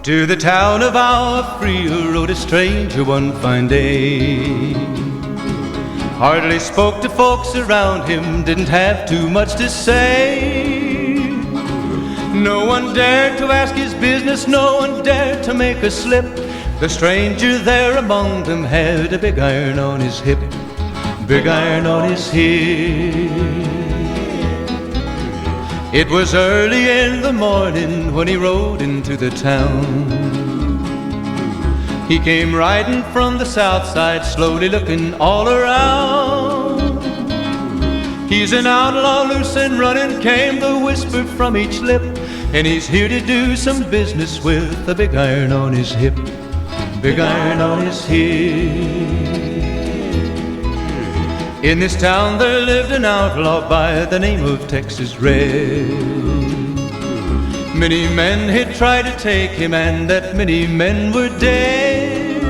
To the town of our Frio rode a stranger one fine day. Hardly spoke to folks around him, didn't have too much to say. No one dared to ask his business, no one dared to make a slip. The stranger there among them had a big iron on his hip, big iron on his hip. It was early in the morning when he rode into the town. He came riding from the south side, slowly looking all around. He's an outlaw, loose and running, came the whisper from each lip, and he's here to do some business with a big iron on his hip, big iron on his hip. In this town there lived an outlaw by the name of Texas Red. Many men had tried to take him, and that many men were dead.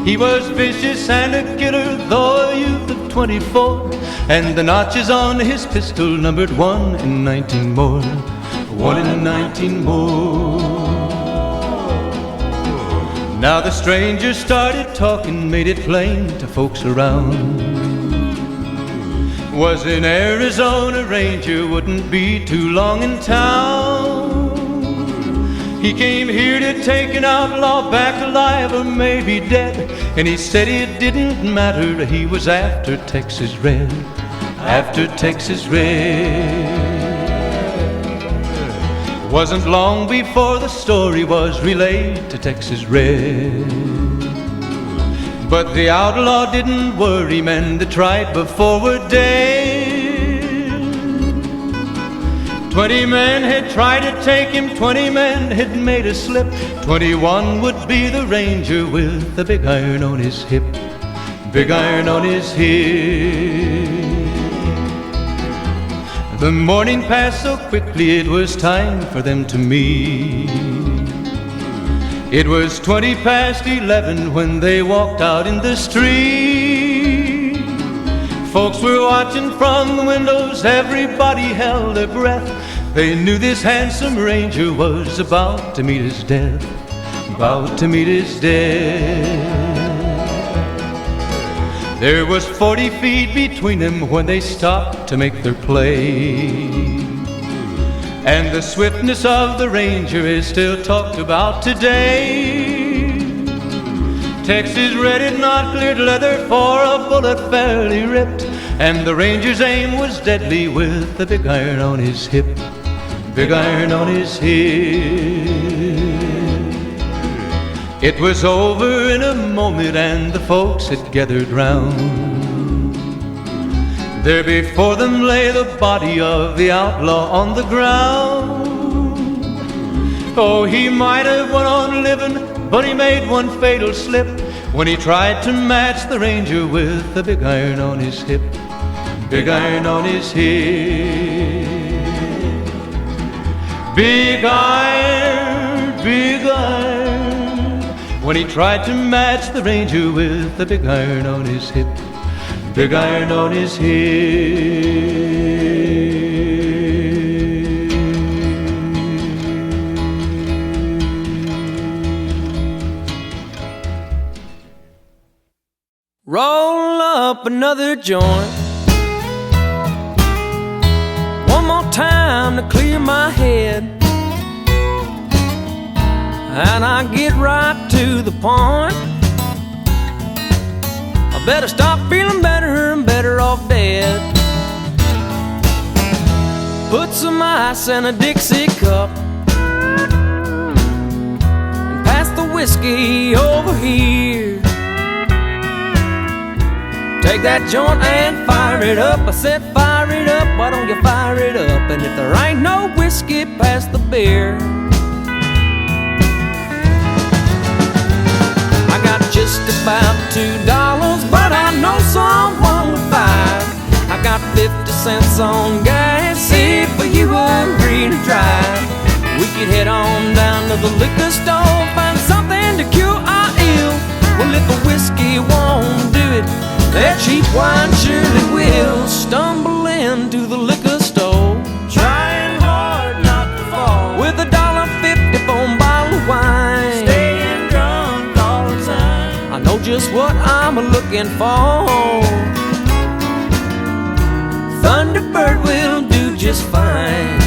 He was vicious and a killer, though a youth of 24, and the notches on his pistol numbered 1 in 19 more, 1 in 19 more. Now the stranger started talking, made it plain to folks around. Was an Arizona ranger, wouldn't be too long in town. He came here to take an outlaw back alive or maybe dead, and he said it didn't matter, he was after Texas Red, after Texas Red. Wasn't long before the story was relayed to Texas Red. But the outlaw didn't worry men that tried before were dead. 20 men had tried to take him, 20 men had made a slip. 21 would be the ranger with the big iron on his hip, big iron on his hip. The morning passed so quickly it was time for them to meet. It was 20 past 11 when they walked out in the street. Folks were watching from the windows, everybody held their breath. They knew this handsome ranger was about to meet his death, about to meet his death. There was 40 feet between them when they stopped to make their play. And the swiftness of the ranger is still talked about today. Texas Red had not cleared leather for a bullet fairly ripped, and the ranger's aim was deadly with the big iron on his hip, big iron on his hip. It was over in a moment and the folks had gathered round. There before them lay the body of the outlaw on the ground. Oh, he might have went on living, but he made one fatal slip when he tried to match the ranger with the big iron on his hip, big iron on his hip. Big iron, big iron, when he tried to match the ranger with the big iron on his hip, big iron on his hip. Roll up another joint, one more time to clear my head, and I get right to the point. I better stop feeling better and better off dead. Put some ice in a Dixie cup and pass the whiskey over here. Take that joint and fire it up. I said fire it up, why don't you fire it up? And if there ain't no whiskey, pass the beer. I got just about $2, but I know someone with 5. I got 50 cents on gas, see if you agree to drive. We could head on down to the liquor store, find something to cure our ill. Well, if the whiskey won't do it, that cheap wine surely will. Stumble into the liquor store, trying hard not to fall, with $1.50 for a bottle of looking for. Thunderbird will do just fine.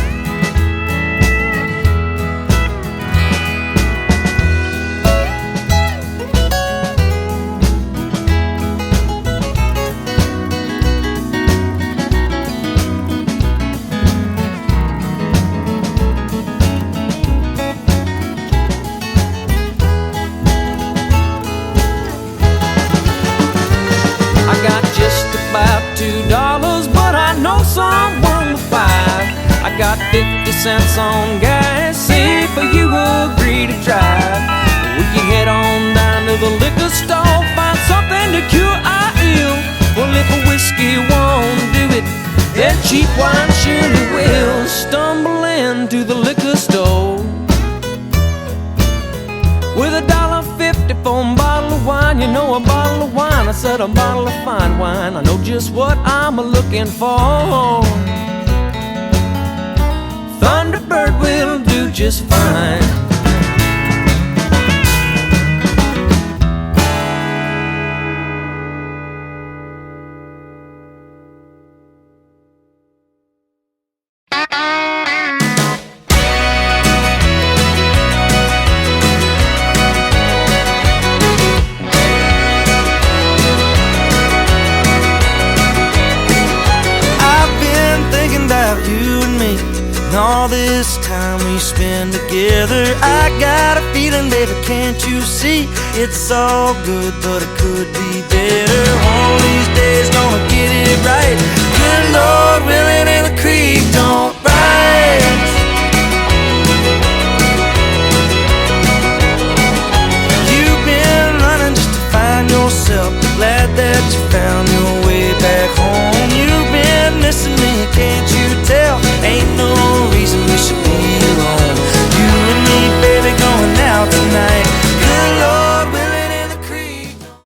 $2, but I know someone with $5. I got 50 cents on gas, see if you agree to drive. We can head on down to the liquor store, find something to cure our ill. Well, if a whiskey won't do it, then cheap wine surely will. Stumble into the liquor store with $1.50 for a bottle of wine. You know, a bottle of wine, I said a bottle of fine wine. I know just what I'm looking for. Thunderbird will do just fine. All this time we spend together, I got a feeling, baby, can't you see? It's all good, but it could be better. One of these days gonna get it right. Good Lord,